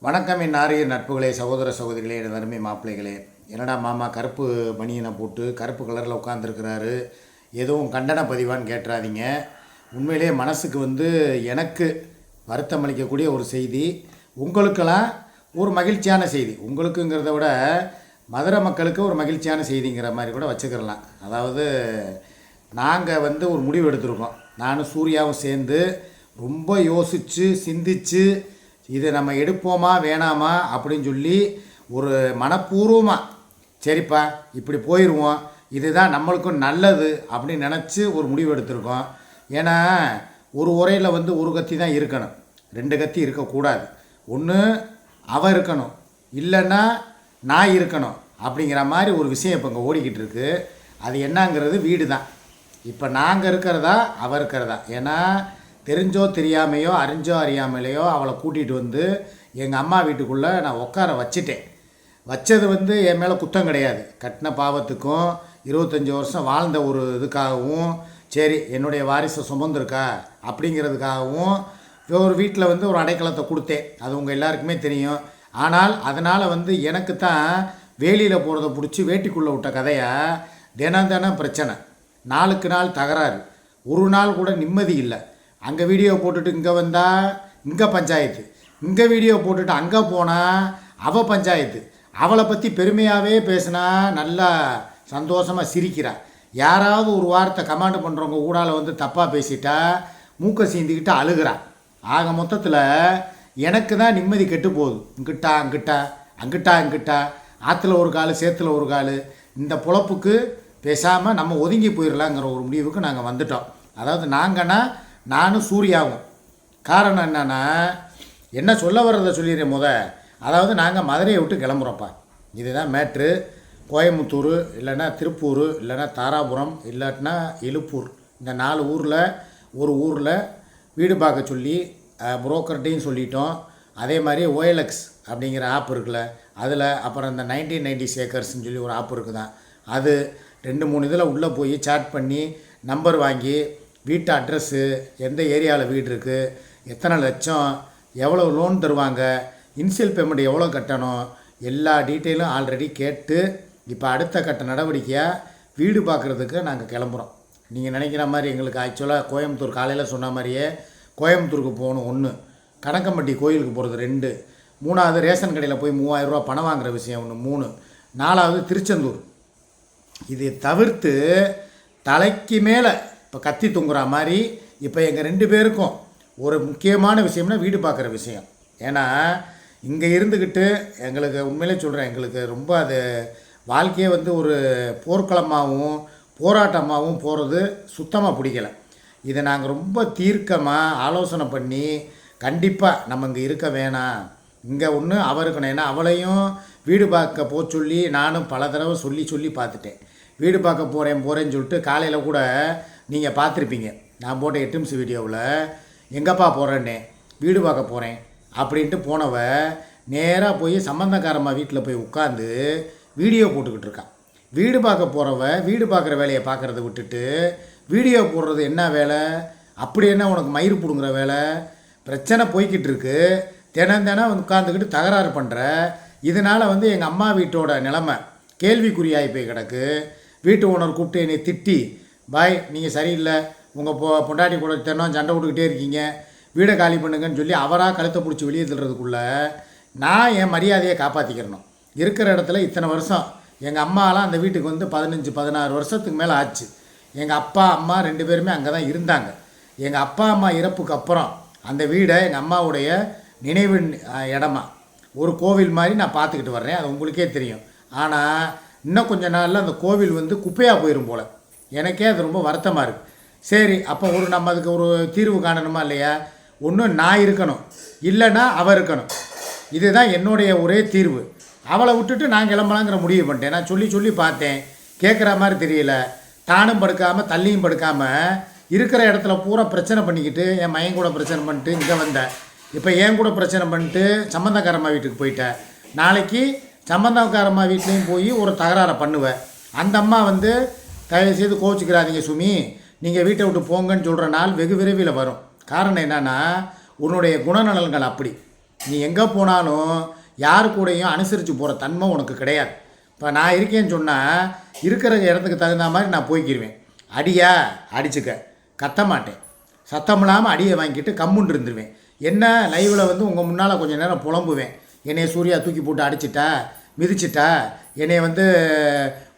வணக்கம் என் ஆரிய நட்புகளே, சகோதர சகோதரிகளே, எனது அருமை மாப்பிள்ளைகளே. என்னடா மாமா கருப்பு பனியனை போட்டு கருப்பு கலரில் உட்காந்துருக்கிறாரு, எதுவும் கண்டன பதிவான்னு கேட்டுறாதீங்க. உண்மையிலே மனசுக்கு எனக்கு வருத்தம் அளிக்கக்கூடிய ஒரு செய்தி, உங்களுக்கெல்லாம் ஒரு மகிழ்ச்சியான செய்தி. உங்களுக்குங்கிறத விட மதுரை மக்களுக்கு ஒரு மகிழ்ச்சியான செய்திங்கிற மாதிரி கூட வச்சுக்கிறலாம். அதாவது நாங்கள் ஒரு முடிவு எடுத்திருக்கோம். நானும் சூர்யாவும் சேர்ந்து ரொம்ப யோசித்து சிந்தித்து இதை நம்ம எடுப்போமா வேணாமா அப்படின்னு சொல்லி ஒரு மனப்பூர்வமாக சரிப்பா இப்படி போயிடுவோம், இதுதான் நம்மளுக்கும் நல்லது அப்படின்னு நினச்சி ஒரு முடிவு எடுத்திருக்கோம். ஏன்னா ஒரு உரையில் ஒரு கத்தி தான் இருக்கணும், ரெண்டு கத்தி இருக்கக்கூடாது. ஒன்று அவ இருக்கணும், இல்லைன்னா நான் இருக்கணும் அப்படிங்கிற மாதிரி ஒரு விஷயம் இப்போ இங்கே ஓடிக்கிட்டு இருக்கு. அது என்னங்கிறது வீடு தான். இப்போ நாங்கள் இருக்கிறதா அவ இருக்கிறதா? ஏன்னா தெரிஞ்சோ தெரியாமையோ அறிஞ்சோ அறியாமலையோ அவளை கூட்டிகிட்டு எங்கள் அம்மா வீட்டுக்குள்ளே நான் உட்கார வச்சிட்டேன். வச்சது என் மேலே குத்தம் கிடையாது. கட்டின பாவத்துக்கும் 25 வருஷம் வாழ்ந்த ஒரு இதுக்காகவும், சரி என்னுடைய வாரிசை சுமந்துருக்கா அப்படிங்கிறதுக்காகவும் ஒரு வீட்டில் ஒரு அடைக்கலத்தை கொடுத்தேன். அது உங்கள் எல்லாருக்குமே தெரியும். ஆனால் அதனால் எனக்கு தான் வேலியில் போகிறத பிடிச்சி வேட்டிக்குள்ளே விட்ட கதையாக தினம் தினம் பிரச்சனை, நாளுக்கு நாள் தகராறு, ஒரு நாள் கூட நிம்மதி இல்லை. அங்கே வீடியோ போட்டுட்டு இங்கே வந்தால் இங்கே பஞ்சாயத்து, இங்கே வீடியோ போட்டுட்டு அங்கே போனால் அவள் பஞ்சாயத்து. அவளை பற்றி பெருமையாகவே பேசினா நல்லா சந்தோஷமாக சிரிக்கிறா. யாராவது ஒரு வார்த்தை கமாண்டு பண்ணுறவங்க ஊடால தப்பாக பேசிட்டா மூக்கை சீந்திக்கிட்டு அழுகிறா. ஆக மொத்தத்தில் எனக்கு தான் நிம்மதி கெட்டு போகுது. இங்கிட்டா அங்கிட்டா, அங்கிட்டா இங்கிட்டா, ஆற்றுல ஒரு கால் சேத்துல ஒரு கால். இந்த பொழப்புக்கு பேசாமல் நம்ம ஒதுங்கி போயிடலாங்கிற ஒரு முடிவுக்கு நாங்கள் வந்துட்டோம். அதாவது நாங்கன்னா நானும் சூர்யாவும். காரணம் என்னென்னா, என்ன சொல்ல வர்றதை சொல்லிடுறேன் அதாவது நாங்கள் மதுரையை விட்டு கிளம்புறோம்ப்பா. இதுதான் மேட்ரு. கோயம்புத்தூர் இல்லைன்னா திருப்பூர் இல்லைன்னா தாராபுரம் இல்லாட்டினா எழுப்பூர், இந்த 4 ஊரில் ஒரு ஊரில் வீடு பார்க்க சொல்லி புரோக்கர்கிட்டையும் சொல்லிட்டோம். அதே மாதிரி OLX அப்படிங்கிற ஆப் இருக்குல்ல, அதில் அப்புறம் இந்த 1990 ஏக்கர்ஸ்ன்னு சொல்லி ஒரு ஆப் இருக்குதான், அது 2-3 இதில் உள்ளே போய் சாட் பண்ணி நம்பர் வாங்கி வீட்டு அட்ரஸ்ஸு, எந்த ஏரியாவில் வீடு இருக்குது, எத்தனை லட்சம், எவ்வளோ லோன் தருவாங்க, இன்சியல் பேமெண்ட் எவ்வளோ கட்டணும், எல்லா டீட்டெயிலும் ஆல்ரெடி கேட்டு இப்போ அடுத்த கட்ட நடவடிக்கையாக வீடு பார்க்குறதுக்கு நாங்கள் கிளம்புறோம். நீங்கள் நினைக்கிற மாதிரி எங்களுக்கு ஆக்சுவலாக கோயம்புத்தூர் காலையில் சொன்ன மாதிரியே கோயம்புத்தூருக்கு போகணும் 1, கணக்கம்பட்டி கோயிலுக்கு போகிறது 2, 3வது ரேஷன் கடையில் போய் 3000 ரூபா பணம் வாங்குகிற விஷயம் 1, 3, 4வது திருச்செந்தூர். இதை தவிர்த்து தலைக்கு மேலே இப்போ கத்தி தொங்குற மாதிரி இப்போ எங்கள் 2 பேருக்கும் ஒரு முக்கியமான விஷயம்னா வீடு பார்க்குற விஷயம். ஏன்னா இங்கே இருந்துக்கிட்டு எங்களுக்கு உண்மையிலே சொல்கிறேன், எங்களுக்கு ரொம்ப அது வாழ்க்கையே ஒரு போர்க்களமாகவும் போராட்டமாகவும் போகிறது சுத்தமாக பிடிக்கலை. இதை நாங்கள் ரொம்ப தீர்க்கமாக ஆலோசனை பண்ணி கண்டிப்பாக நம்ம இங்கே இருக்க வேணாம், இங்கே ஒன்று அவ இருக்கணும். ஏன்னா அவளையும் வீடு பார்க்க போக சொல்லி நானும் பல தடவை சொல்லி பார்த்துட்டேன். வீடு பார்க்க போகிறேன்னு சொல்லிட்டு காலையில் கூட நீங்கள் பார்த்துருப்பீங்க, நான் போட்ட 8 நிமிஷம் வீடியோவில் எங்கப்பா போகிறேன்னே, வீடு பார்க்க போகிறேன் அப்படின்ட்டு போனவ நேராக போய் சம்பந்தக்காரம்மா வீட்டில் போய் உட்காந்து வீடியோ போட்டுக்கிட்டு இருக்கான். வீடு பார்க்க போகிறவ வீடு பார்க்குற வேலையை பார்க்குறத விட்டுட்டு வீடியோ போடுறது என்ன வேலை? அப்படி என்ன உனக்கு மயிறு பிடுங்குற வேலை? பிரச்சனை போய்கிட்டு இருக்கு, தினம் உட்காந்துக்கிட்டு தகராறு பண்ணுற. இதனால் எங்கள் அம்மா வீட்டோட நிலைமை கேள்விக்குறியாகி போய் கிடக்கு. வீட்டு ஓனர் கூப்பிட்டு என்னை திட்டி, பாய் நீங்கள் சரியில்லை, உங்கள் பொண்டாட்டி கூட தினம் சண்டை விட்டுக்கிட்டே இருக்கீங்க, வீடை காலி பண்ணுங்கன்னு சொல்லி அவராக கழுத்தை பிடிச்சி வெளியே தள்ளுறதுக்குள்ளே நான் என் மரியாதையை காப்பாற்றிக்கிறணும். இருக்கிற இடத்துல இத்தனை வருஷம் எங்கள் அம்மாலாம் அந்த வீட்டுக்கு 15-16 வருஷத்துக்கு மேலே ஆச்சு. எங்கள் அப்பா அம்மா 2 பேருமே அங்கே தான் இருந்தாங்க. எங்கள் அப்பா அம்மா இறப்புக்கு அப்புறம் அந்த வீடை எங்கள் அம்மாவுடைய நினைவு இடமா ஒரு கோவில் மாதிரி நான் பார்த்துக்கிட்டு வர்றேன், அது உங்களுக்கே தெரியும். ஆனால் இன்னும் கொஞ்ச நாளில் அந்த கோவில் குப்பையாக போயிடும் போல். எனக்கே அது ரொம்ப வருத்தமாக இருக்குது. சரி, அப்போ நம்ம அதுக்கு ஒரு தீர்வு காணணுமா இல்லையா? ஒன்று நான் இருக்கணும், இல்லைன்னா அவள் இருக்கணும். இதுதான் என்னுடைய ஒரே தீர்வு. அவளை விட்டுட்டு நான் கிளம்பலாங்கிற முடிவு பண்ணிட்டேன். நான் சொல்லி பார்த்தேன், கேட்குற மாதிரி தெரியல. தானும் படுக்காமல் தள்ளியும் படுக்காமல் இருக்கிற இடத்துல பூரா பிரச்சனை பண்ணிக்கிட்டு என் மையன் கூட பிரச்சனை பண்ணிட்டு இங்கே வந்தேன். இப்போ என் கூட பிரச்சனை பண்ணிட்டு சம்பந்தக்காரம்மா வீட்டுக்கு போயிட்டேன். நாளைக்கு சம்பந்தக்காரம்மா வீட்லேயும் போய் ஒரு தகராறை பண்ணுவேன். அந்த அம்மா தயவுசெய்து கோச்சிக்கிறாதீங்க சுமி, நீங்கள் வீட்டை விட்டு போங்கன்னு சொல்கிற நாள் வெகு விரைவில் வரும். காரணம் என்னென்னா, உன்னுடைய குணநலன்கள் அப்படி. நீ எங்கே போனாலும் யாரு கூடயும் அனுசரித்து போகிற தன்மை உனக்கு கிடையாது. இப்போ நான் இருக்கேன்னு சொன்னால் இருக்கிற இடத்துக்கு தகுந்த மாதிரி நான் போய்க்கிருவேன். அடியா அடிச்சுக்க, கத்த மாட்டேன். சத்தம் இல்லாமல் அடியை வாங்கிட்டு கம்முன்னு இருந்துருவேன். என்ன லைவில் வந்து உங்கள் முன்னால் கொஞ்சம் நேரம் புலம்புவேன். என்னைய சூர்யா தூக்கி போட்டு அடிச்சிட்டா, மிதிச்சிட்டா, என்னைய வந்து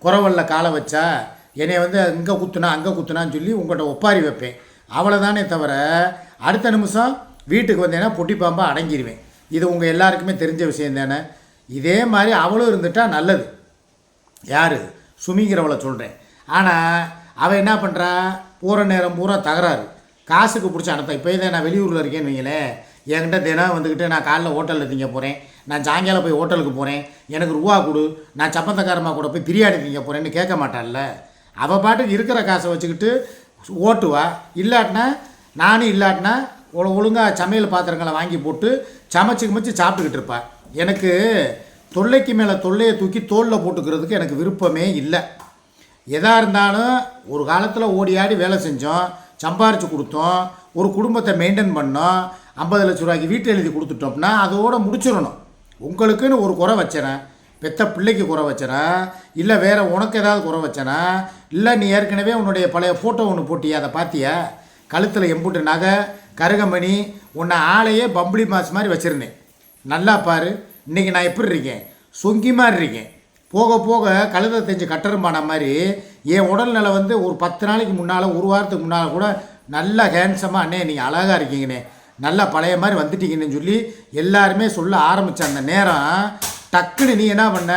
குறவலில் காலை வச்சா, என்னை வந்து இங்கே குத்துனா அங்கே குத்துனான்னு சொல்லி உங்கள்கிட்ட ஒப்பாரி வைப்பேன். அவ்வளோதானே தவிர அடுத்த நிமிஷம் வீட்டுக்கு வந்தேன்னா பொட்டி பாம்பாக அடங்கிடுவேன். இது உங்கள் எல்லாருக்குமே தெரிஞ்ச விஷயம் தானே. இதே மாதிரி அவளும் இருந்துட்டா நல்லது. யார் சுமிங்கிறவளை சொல்கிறேன். ஆனால் அவள் என்ன பண்ணுறா, போகிற நேரம் பூரா தகராறு, காசுக்கு பிடிச்ச அனுப்ப. இப்போ இதை நான் வெளியூரில் இருக்கேன்னு வைங்களேன், என்கிட்ட தினம் வந்துக்கிட்டு நான் காலைல ஹோட்டலில் திங்க போகிறேன், நான் சாயங்காலம் போய் ஹோட்டலுக்கு போகிறேன், எனக்கு ரூபா கொடு, நான் சப்பந்தக்காரமாக கூட போய் பிரியாணி திங்க போகிறேன்னு கேட்க மாட்டான்ல. அவள் பாட்டுக்கு இருக்கிற காசை வச்சுக்கிட்டு ஓட்டுவா. இல்லாட்டினா நானும் இல்லாட்டினா ஒழுங்காக சமையல் பாத்திரங்களை வாங்கி போட்டு சமைச்சு சாப்பிட்டுக்கிட்டு இருப்பாள். எனக்கு தொல்லைக்கு மேலே தொல்லையை தூக்கி தோளில் போட்டுக்கிறதுக்கு எனக்கு விருப்பமே இல்லை. எதாக இருந்தாலும் ஒரு காலத்தில் ஓடி ஆடி வேலை செஞ்சோம், சம்பாரித்து கொடுத்தோம், ஒரு குடும்பத்தை மெயின்டைன் பண்ணோம், 50 லட்ச ரூபாய்க்கு வீட்டு எழுதி கொடுத்துட்டோம்னா அதோடு முடிச்சிடணும். உங்களுக்குன்னு ஒரு குறை வச்சேனா, பெத்த பிள்ளைக்கு குறை வச்சேனா, இல்லை வேறு உனக்கு ஏதாவது குறை வச்சேனா, இல்லை நீ ஏற்கனவே உன்னுடைய பழைய ஃபோட்டோ ஒன்று போட்டியா, அதை பார்த்தியா, கழுத்தில் எம்புட்டு நகை கருகமணி, உன்னை ஆளையே பம்பளி மாஸ் மாதிரி வச்சுருந்தேன். நல்லா பாரு, இன்றைக்கி நான் எப்படி இருக்கேன், சொங்கி மாதிரி இருக்கேன். போக போக கழுதை தெரிஞ்சு கட்டருமான மாதிரி என் உடல்நிலை வந்து ஒரு 10 நாளைக்கு முன்னால், ஒரு வாரத்துக்கு முன்னால் கூட நல்லா ஹேண்ட்ஸமாக, அண்ணே நீங்கள் அழகாக இருக்கீங்கண்ணே, நல்லா பழைய மாதிரி வந்துட்டீங்கன்னு சொல்லி எல்லாருமே சொல்ல ஆரம்பித்த அந்த நேரம் டக்குன்னு நீ என்ன பண்ண,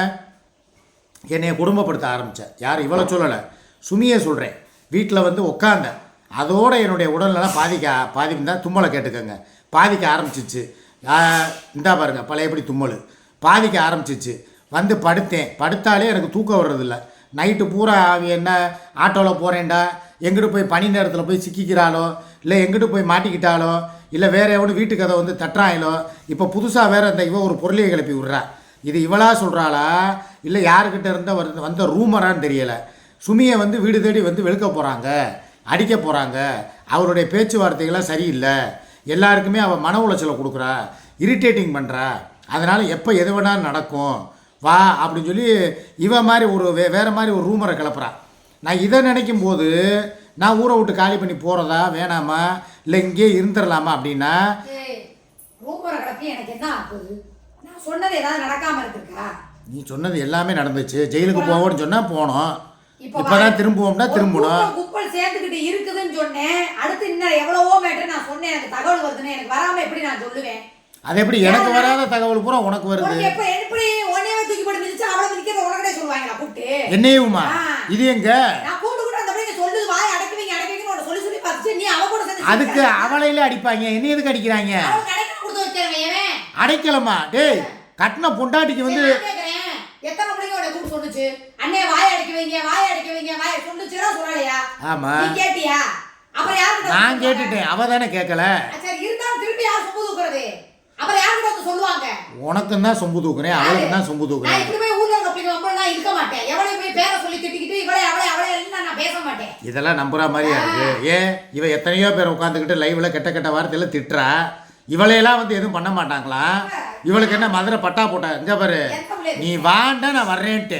என்னைய குடும்பப்படுத்த ஆரம்பித்த. யார் இவ்வளோ சொல்லலை, சுமியை சொல்கிறேன். வீட்டில் வந்து உட்காந்தேன், அதோடு என்னுடைய உடல்நலம் பாதிப்பு தான். தும்மலை கேட்டுக்கோங்க, பாதிக்க ஆரம்பிச்சிச்சு. இந்தா பாருங்கள் பழையபடி தும்மல் பாதிக்க ஆரம்பிச்சிச்சு. வந்து படுத்தேன், படுத்தாலே எனக்கு தூக்கம் வர்றதில்ல. நைட்டு பூரா என்ன ஆட்டோவில் போகிறேன்டா, எங்கிட்டு போய் பனி நேரத்தில் போய் சிக்கிக்கிறாளோ, இல்லை எங்கிட்டு போய் மாட்டிக்கிட்டாலோ, இல்லை வேறு எவனு வீட்டுக்கு அதை வந்து தட்டுறாங்களோ. இப்போ புதுசாக வேறு அந்த இவ ஒரு பொருளையை கிளப்பி விட்றா. இது இவளா சொல்கிறாளா, இல்லை யாருக்கிட்ட இருந்தால் வந்த ரூமரான்னு தெரியலை. சுமியை வந்து வீடு தேடி வந்து வெளுக்க போகிறாங்க, அடிக்க போகிறாங்க. அவருடைய பேச்சுவார்த்தைகள்லாம் சரியில்லை. எல்லாருக்குமே அவள் மன உளைச்சலை கொடுக்குறா, இரிட்டேட்டிங் பண்ணுறா. அதனால் எப்போ எது வேணாலும் நடக்கும் வா அப்படின்னு சொல்லி இவ மாதிரி ஒரு வேறு மாதிரி ஒரு ரூமரை கிளப்புறா. நான் இதை நினைக்கும் போது நான் ஊரை விட்டு காலி பண்ணி போகிறதா வேணாமா, இல்லை இங்கே இருந்துடலாமா அப்படின்னா, ரூமரை கிளப்பி எனக்கு என்ன ஆகுது? நான் சொன்னது ஏதாவது நடக்காமல் இருக்குக்கா? நீ சொன்னது எல்லாமே நடந்துச்சு. ஜெயிலுக்கு போவோம்னு சொன்னால் போனோம், இப்போதான் திரும்புவோம்னா திரும்பணும். குப்பல் சேர்ந்துக்கிட்டு இருக்குதுன்னு சொன்னேன். அடுத்து இன்னும் எவ்வளவோ மேட்டர் நான் சொன்னேன், எனக்கு தகவல் வருதுன்னு. எனக்கு வராமல் எப்படி நான் சொல்லுவேன்? அது எப்படி எனக்கு வராத தகவல் பூரா உனக்கு வருது? எப்படி ஒன்னே தூக்கி போட்டு மிதிச்சு அவளை மிதிக்கிறத உனக்கே சொல்லுவாங்களா கூப்பிட்டு? என்னையுமா இது எங்க நான் கூப்பிட்டு அந்த பையன் சொல்லுது வாய் அடக்குவீங்கன்னு உன சொல்லி சொல்லி பார்த்துச்சு. நீ அவ கூட சேர்ந்து அதுக்கு அவளையில அடிப்பாங்க, என்ன எதுக்கு அடிக்கிறாங்க? கொடுத்து வச்சிருவேன் அடைக்கலமா? டேய் கட்டின பொண்டாட்டிக்கு வந்து எத்தனை பிள்ளைங்க உன்னை கூப்பிட்டு சொன்னுச்சு, அண்ணே வாய் அடைக்க வைங்க வாய சொன்னுச்சுனா சொல்லலையா? ஆமா நீ கேட்டியா? அப்புறம் யாரு? நான் கேட்டுட்டேன், அவ தானே கேட்கல. சரி இருந்தாலும் திருப்பி யார் சொம்பு தூக்குறது? அப்புறம் யாருக்கு வந்து சொல்லுவாங்க? உனக்கு தான் சொம்பு தூக்குறேன், அவளுக்கு தான் சொம்பு தூக்குறேன். நான் இப்படி போய் ஊர்ல இருக்க நான் இருக்க மாட்டேன். எவளையும் போய் பேரை சொல்லி திட்டிக்கிட்டு அவளை நான் பேச மாட்டேன். இதெல்லாம் நம்புற மாதிரியா இருக்கு? ஏன் இவ எத்தனையோ பேர் உட்காந்துக்கிட்டு லைவ்ல கெட்ட வார்த்தையில திட்டுறா. இவளையெல்லாம் வந்து எதுவும் பண்ண மாட்டாங்களா? இவளுக்கு என்ன மதுரை பட்டா போட்டா? இங்க பாரு, நீ வாண்டா நான் வர்றேன்ட்டு.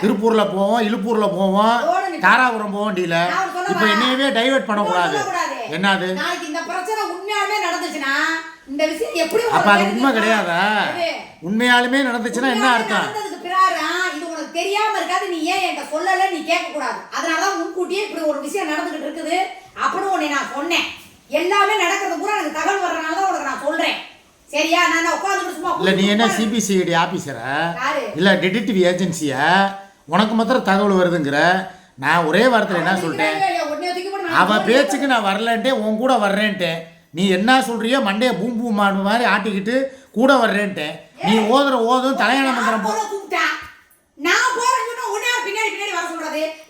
திருப்பூர்ல போவோம், இழுப்பூர்ல போவோம், தாராபுரம் போவோம் டீல. இப்ப என்னையவே டைவர்ட் பண்ணக்கூடாது. என்னது இந்த பிரச்சனை உண்மையாலுமே நடந்துச்சுன்னா இந்த விஷயம் எப்படி? அப்ப அது உண்மை கிடையாதா? உண்மையாலுமே நடந்துச்சுன்னா என்ன அர்த்தம்? இது உனக்கு தெரியாம இருக்காது, நீ ஏன் என்கிட்ட சொல்லல, நீ கேட்க கூடாது. அதனாலதான் முன்கூட்டியே இப்படி ஒரு விஷயம் நடந்துகிட்டு இருக்குது அப்படின்னு உன்னை நான் சொன்னேன். எல்லாமே நடக்கிறது பூரா எனக்கு தகவல் வர்றதுனாலதான் உனக்கு நான் சொல்றேன். சரியா? நான் உட்காந்து சும்மா இல்ல. நீ என்ன சிபிசிஐடி ஆபீசரா இல்ல டிடெக்டிவ் ஏஜென்சியா? உனக்கு மாத்திரம் தகவல் வருதுங்கிற. நான் ஒரே வாரத்தில் என்ன சொல்லிட்டேன், அவ பேச்சுக்கு நான் வரலன்ட்டே, உன் கூட வர்றேன்ட்டேன். நீ என்ன சொல்றியோ மண்டைய பூம்பூ மாடு மாதிரி ஆட்டிக்கிட்டு கூட வர்றேன்ட்டேன். நீ ஓதும் தலையான மந்திரம் போ.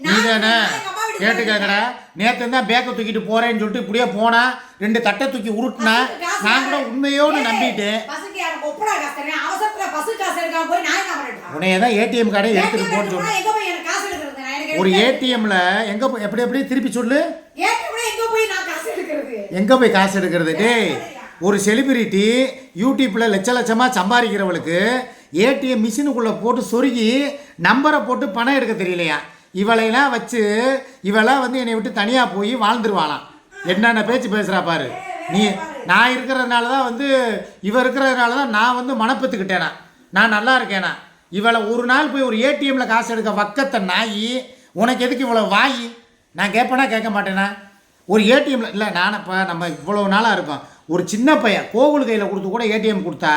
நீ தானே கேட்டு கேட்கடா. நேற்று தான் பேக்கை தூக்கிட்டு போறேன்னு சொல்லிட்டு இப்படியே போனா, 2 தட்டை தூக்கி உருட்டுனா, நான் கூட உண்மையோடு நம்பிட்டு உன்னையதான் ஏடிஎம் கார்டை எடுத்துட்டு போன்னு சொன்னேன். ஒரு ஏடிஎம்ல எப்படி திருப்பி சொல்லு, எங்க போய் காசு எடுக்கிறது? டேய் ஒரு செலிபிரிட்டி யூடியூப்பில் லட்ச லட்சமாக சம்பாதிக்கிறவளுக்கு ஏடிஎம் மிஷினுக்குள்ளே போட்டு சொருகி நம்பரை போட்டு பணம் எடுக்க தெரியலையா? இவளையெல்லாம் வச்சு இவெல்லாம் வந்து என்னை விட்டு தனியாக போய் வாழ்ந்துருவாளாம். என்னென்ன பேச்சு பேசுகிறா பாரு நீ. நான் இருக்கிறதுனால தான் வந்து இவ இருக்கிறதுனால தான் நான் வந்து மனப்பத்துக்கிட்டேனா, நான் நல்லா இருக்கேனா. இவளை ஒரு நாள் போய் ஒரு ஏடிஎம்மில் காசு எடுக்க வக்கத்தை நாயி, உனக்கு எதுக்கு இவ்வளோ வாயி? நான் கேட்பேனா கேட்க மாட்டேனா? ஒரு ஏடிஎம்மில் இல்லை, நான் இப்போ நம்ம இவ்வளோ நாளாக இருக்கோம். ஒரு சின்ன பையன் கோவில் கையில் கொடுத்து கூட ஏடிஎம் கொடுத்தா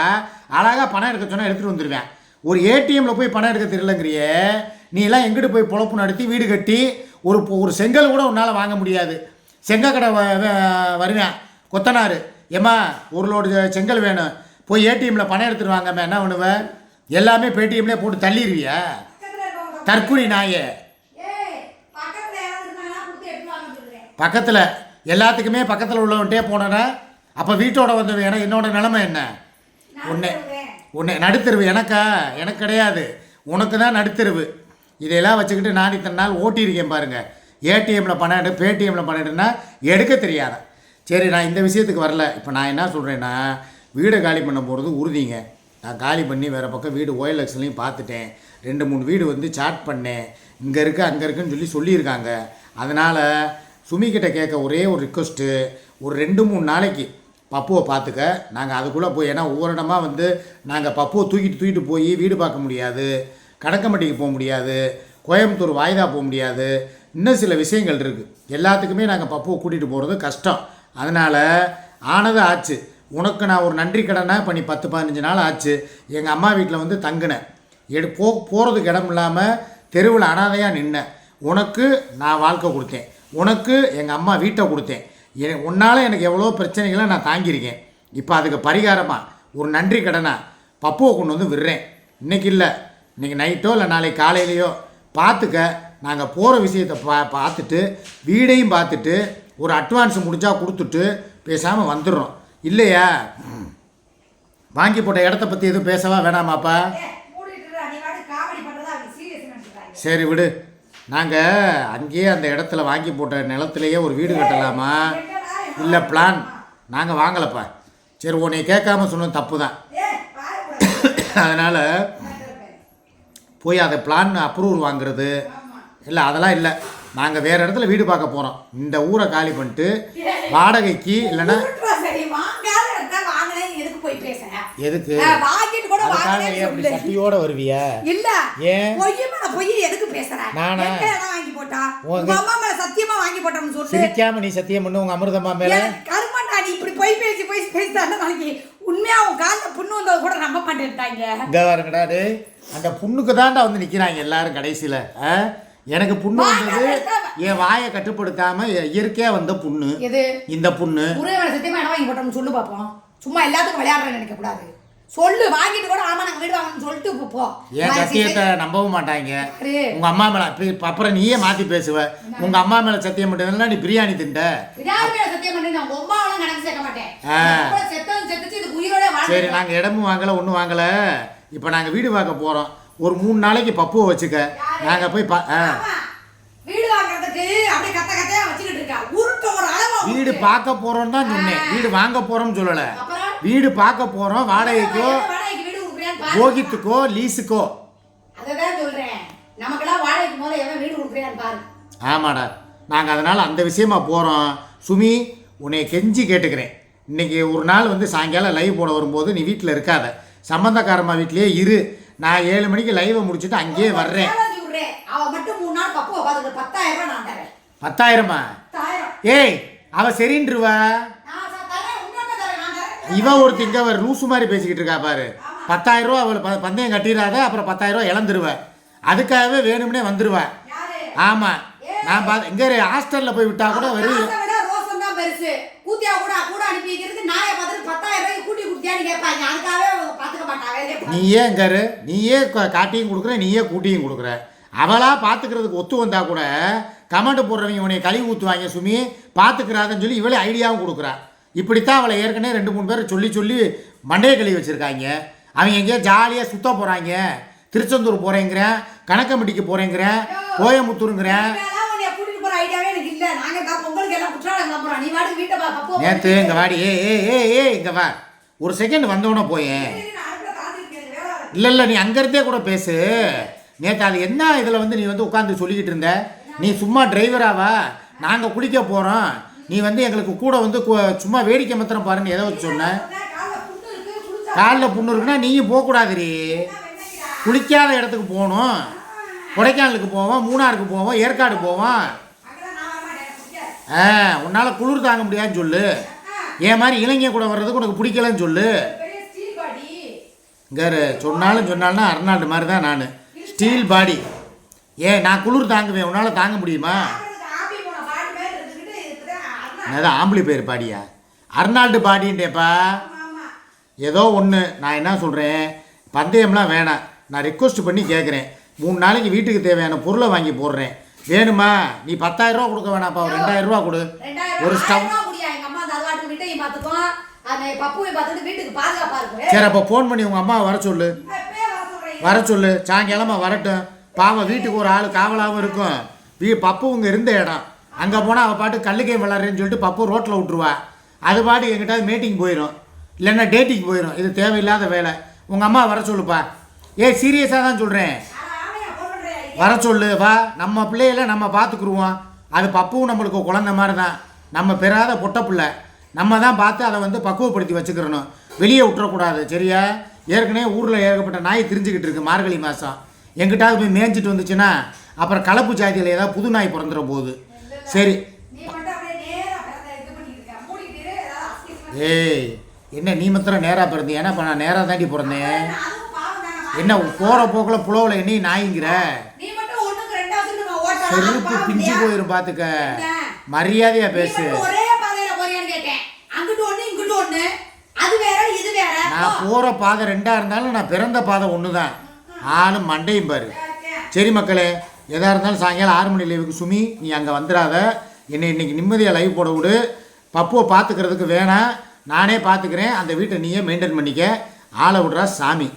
அழகாக பணம் எடுக்க சொன்னால் எடுத்துகிட்டு வந்துடுவேன். ஒரு ஏடிஎம்மில் போய் பணம் எடுக்க தெரியலங்கிறியே, நீ எல்லாம் எங்கிட்டு போய் பொழப்பு நடத்தி வீடு கட்டி ஒரு செங்கல் கூட உன்னால் வாங்க முடியாது. செங்கல் கடை வருவேன் கொத்தனார், ஏம்மா ஒரு லோடு செங்கல் வேணும், போய் ஏடிஎம்மில் பணம் எடுத்துகிட்டு வாங்கம்மா. என்ன பண்ணுவேன்? எல்லாமே பேடிஎம்லேயே போட்டு தள்ளிடுவியா? தற்குறி நாயே. பக்கத்தில் எல்லாத்துக்குமே பக்கத்தில் உள்ளவன்ட்டே போனேன்னா அப்போ வீட்டோட வந்தவன் ஏன்னா என்னோட நிலைமை என்ன? உன்னை நடுத்தருவு எனக்கா? எனக்கு கிடையாது, உனக்கு தான் நடுத்தருவு. இதையெல்லாம் வச்சுக்கிட்டு நான் இத்தனை நாள் ஓட்டியிருக்கேன் பாருங்கள். ஏடிஎம்மில் பணம் எடு, பேடிஎம்மில் பணம் எடுன்னா எடுக்க தெரியாத. சரி, நான் இந்த விஷயத்துக்கு வரல. இப்போ நான் என்ன சொல்கிறேன்னா, வீடை காலி பண்ண போகிறது உறுதிங்க. நான் காலி பண்ணி வேறு பக்கம் வீடு ஓஎல்எக்ஸ்லையும் பார்த்துட்டேன். 2-3 வீடு வந்து சாட் பண்ணேன். இங்கே இருக்குது அங்கே இருக்குன்னு சொல்லியிருக்காங்க. அதனால் சுமிக்கிட்ட கேட்க ஒரே ஒரு ரிக்வஸ்ட்டு, ஒரு 2-3 நாளைக்கு பப்புவை பார்த்துக்க. நாங்கள் அதுக்குள்ளே போய், ஏன்னா ஒவ்வொரு இடமா வந்து நாங்கள் பப்புவை தூக்கிட்டு போய் வீடு பார்க்க முடியாது, கடக்கம்பட்டிக்கு போக முடியாது, கோயம்புத்தூர் வாய்தா போக முடியாது, இன்னும் சில விஷயங்கள் இருக்குது. எல்லாத்துக்குமே நாங்கள் பப்புவை கூட்டிகிட்டு போகிறது கஷ்டம். அதனால் ஆனது ஆச்சு. உனக்கு நான் ஒரு நன்றி கடனை பண்ணி 10-15 நாள் ஆச்சு. எங்கள் அம்மா வீட்டில் வந்து தங்கினேன். போகிறதுக்கு இடம் இல்லாமல் தெருவில் அனாதையாக நின்னேன். உனக்கு நான் வாழ்க்கை கொடுத்தேன், உனக்கு எங்கள் அம்மா வீட்டை கொடுத்தேன். உன்னால் எனக்கு எவ்வளோ பிரச்சனைகளை நான் தாங்கியிருக்கேன். இப்போ அதுக்கு பரிகாரமாக ஒரு நன்றி கடனா பப்புவை கொண்டு வந்து விடுறேன். இன்றைக்கி இல்லை, இன்றைக்கி நைட்டோ இல்லை நாளைக்கு காலையிலையோ பார்த்துக்க. நாங்கள் போகிற விஷயத்தை பார்த்துட்டு வீடையும் பார்த்துட்டு ஒரு அட்வான்ஸ் முடிஞ்சா கொடுத்துட்டு பேசாமல் வந்துடுறோம். இல்லையா? வாங்கி போட்ட இடத்த பற்றி எதுவும் பேசவா வேணாமாப்பா? சரி விடு. நாங்கள் அங்கேயே அந்த இடத்துல வாங்கி போட்ட நிலத்துலையே ஒரு வீடு கட்டலாமா இல்லை பிளான்? நாங்கள் வாங்கலப்பா. சரி, உன்னை கேட்காம சொன்னது தப்பு தான். அதனால் போய் அதை பிளான் அப்ரூவல் வாங்குறது இல்லை, அதெல்லாம் இல்லை. நாங்கள் வேறு இடத்துல வீடு பார்க்க போகிறோம். இந்த ஊரை காலி பண்ணிட்டு வாடகைக்கு இல்லைன்னா எதுக்கு அப்படி சட்டியோட வருவியா? இல்ல ஏன் பொய் எதுக்கு பேசுற? நானா வாங்கி போட்டா உங்க அம்மா மேல சத்தியமா வாங்கி போட்டோம்னு சொல்லு. சிரிக்காம நீ சத்தியம் பண்ணு உங்க அமிர்தம்மா மேல. கருமாண்டா, நீ இப்படி பொய் பேசிட்டாங்க நாளைக்கு உண்மையா உன் காலில் புண்ணு வந்தது கூட நம்ப மாட்டேன்ட்டாங்க. இங்க பாருங்கடா, அந்த புண்ணுக்கு தான்டா வந்து நிக்கிறாங்க எல்லாரும் கடைசியில. எனக்கு புண்ணு வந்தது என் வாயை கட்டுப்படுத்தாம இயற்கையா வந்த புண்ணு. இந்த புண்ணு சத்தியமா என்ன வாங்கி போட்டோம்னு சொல்லு பாப்போம். சும்மா எல்லாத்துக்கும் விளையாடுறேன்னு நினைக்க கூடாது. சொல்லு, வாங்கிட்டு கூட ஆமா நாங்க வீடு வாங்கணும்னு சொல்லிட்டு போ. என் சத்தியத்தை நம்பவும் மாட்டாங்க. உங்க அம்மா மேல அப்புறம் நீயே மாத்தி பேசுவ. உங்க அம்மா மேல சத்தியம் பண்ணினா நீ பிரியாணி தின்ட்ட. சத்தியம் பண்ணி உங்க அம்மாவெல்லாம் கணக்கு சேர்க்க மாட்டேன். சரி, நாங்க இடமும் வாங்கல ஒன்றும் வாங்கல. இப்போ நாங்க வீடு பார்க்க போறோம். ஒரு 3 நாளைக்கு பப்புவை வச்சுக்க. நாங்க போய் வீடு வாங்குறதுக்கு அப்படியே கத்த கத்தையா வச்சுக்கிட்டு இருக்கா. உருட்ட ஒரு அளவு வீடு பார்க்க போறோம்னு தான் சொன்னேன், வீடு வாங்க போறோம்னு சொல்லல. வீடு பார்க்க போறோம். வாடகைக்கோ போகித்துக்கோ லீஸுக்கோ அததான் சொல்றேன். நமக்கெல்லாம் வாடகைக்கு முதல்ல எவன் வீடு கொடுக்குறியான்னு பாரு. ஆமாடா, நாங்கள் அதனால் அந்த விஷயமா போகிறோம். சுமி, உன்னை கெஞ்சி கேட்டுக்கிறேன். இன்றைக்கி ஒரு நாள் வந்து சாயங்காலம் லைவ் போட வரும்போது நீ வீட்டில் இருக்காத, சம்பந்தக்காரம்மா வீட்லேயே இரு. நான் 7 மணிக்கு லைவை முடிச்சுட்டு அங்கேயே வர்றேன். 10,000மா? ஏய், அவ சரின்றுவா. இவ ஒருத்தி இங்கே ஒரு லூசு மாதிரி பேசிக்கிட்டு இருக்கா பாரு. 10,000 ரூபா அவள் பந்தயம் கட்டிடாத, அப்புறம் 10,000 ரூபா இழந்துருவா. அதுக்காகவே வேணும்னே வந்துடுவா. ஆமாம், நான் இங்கே ஹாஸ்டலில் போய் விட்டா கூட வரும். நீயே இங்காரு, நீயே காட்டியும் கொடுக்குற, நீயே கூட்டியும் கொடுக்குற. அவளாக பார்த்துக்கிறதுக்கு ஒத்து வந்தா கூட கமெண்ட் போடுறவங்க உன்னை கழுவி ஊற்றுவாங்க. சுமி பார்த்துக்கிறாதுன்னு சொல்லி இவளே ஐடியாவும் கொடுக்குறா. இப்படித்தான் அவளை ஏற்கனவே 2-3 பேர் சொல்லி மண்டையை கழுவி வச்சுருக்காங்க. அவங்க எங்கேயோ ஜாலியாக சுத்த போகிறாங்க. திருச்செந்தூர் போகிறேங்கிறேன், கணக்கம்பட்டிக்கு போகிறேங்கிறேன், கோயம்புத்தூருங்கிறேன். குற்றாலம் கிளம்புறான். நீ வாடி வீட்டை வா. பப்பு நேற்று இங்கே வாடி ஏ இங்கே வா. ஒரு செகண்ட் வந்தவொடனே போயேன். இல்லை நீ அங்கேருந்தே கூட பேசு. நேற்று அது என்ன இதில் வந்து நீ வந்து உட்காந்து சொல்லிக்கிட்டு இருந்த. நீ சும்மா டிரைவராவா, நாங்கள் குளிக்க போகிறோம், நீ வந்து எங்களுக்கு கூட வந்து சும்மா வேடிக்கை மாத்திரம் பாருன்னு எதை வச்சு சொன்ன. காலில் புண்ணு இருக்குன்னா நீயும் போகக்கூடாதுரி. குளிக்காத இடத்துக்கு போகணும். கொடைக்கானலுக்கு போவோம், மூணாருக்கு போவோம், ஏற்காடு போவோம். உன்னால் குளிர் தாங்க முடியாதுன்னு சொல்லு. ஏன் மாதிரி இளைஞ கூட வர்றதுக்கு உனக்கு பிடிக்கலன்னு சொல்லு. இங்கே சொன்னாலும் அர்னால்டு மாதிரி தான் நான். ஸ்டீல் பாடி. நான் குளிர் தாங்குவேன், உன்னால் தாங்க முடியுமா? அதான் ஆம்பளி பேர் பாடியா? அர்னால்டு பாடின்ட்டேப்பா. ஏதோ ஒன்று நான் என்ன சொல்கிறேன், பந்தயம்லாம் வேணாம். நான் ரெக்வஸ்ட் பண்ணி கேட்குறேன். 3 நாளைக்கு வீட்டுக்கு தேவையான பொருளை வாங்கி போடுறேன். வேணுமா? நீ 10,000 ரூபா கொடுக்க வேணாப்பா, ஒரு 2,000 ரூபா கொடு. ஒரு ஸ்டவ். சரி, அப்போ ஃபோன் பண்ணி உங்கள் அம்மாவை வர சொல்லு. சாயங்காலமா வரட்டும். பாவம், வீட்டுக்கு ஒரு ஆள் காவலாகவும் இருக்கும். பப்பு இங்கே இருந்த இடம். அங்கே போனால் அவள் பாட்டு கல்லுக்கே விளாட்றேன்னு சொல்லிட்டு பப்பு ரோட்டில் விட்டுருவா. அது பாட்டு எங்கிட்டாவது மீட்டிங் போயிடும், இல்லைன்னா டேட்டிங் போயிடும். இது தேவையில்லாத வேலை. உங்கள் அம்மா வர சொல்லுப்பா. சீரியஸாக தான் சொல்கிறேன். வர சொல்லு, வா. நம்ம பிள்ளையில நம்ம பார்த்துக்குருவோம். அது பப்புவும் நம்மளுக்கு குழந்தை மாதிரி தான். நம்ம பெறாத பொட்ட பிள்ளை. நம்ம தான் பார்த்து அதை வந்து பக்குவப்படுத்தி வச்சுக்கிறணும். வெளியே விட்டுறக்கூடாது, சரியா? ஏற்கனவே ஊரில் ஏகப்பட்ட நாய் திரிஞ்சுக்கிட்டு இருக்கு. மார்கழி மாதம் எங்கிட்டாவது போய் மேய்ஞ்சிட்டு வந்துச்சுன்னா அப்புறம் கலப்பு ஜாதியில் ஏதாவது புது நாய் பிறந்துட போகுது. சரி. என்ன நீ மாத்திரம் நேராக பிறந்தேன்? ஏன்னா நான் நேராக தாண்டி பிறந்தேன். என்ன போகிற போக்கில் புலவில் என்னையும் நாய்ங்கிற? செருப்பு பிஞ்சு போயிரும், பார்த்துக்க. மரியாதையா பேசு. நான் போகிற பாதை 2ஆ இருந்தாலும் நான் பிறந்த பாதை 1 தான். ஆளும் மண்டையும் பாரு. சரி மக்களே, எதாக இருந்தாலும் சாயங்காலம் 6 மணி லைவுக்கு சுமி நீ அங்கே வந்துடாத. என்னை இன்னைக்கு நிம்மதியாக லைவ் போட விடு. பப்புவை பார்த்துக்கிறதுக்கு வேணாம், நானே பார்த்துக்கிறேன். அந்த வீட்டை நீயே மெயின்டைன் பண்ணிக்க. ஆளை விடுறா சாமி.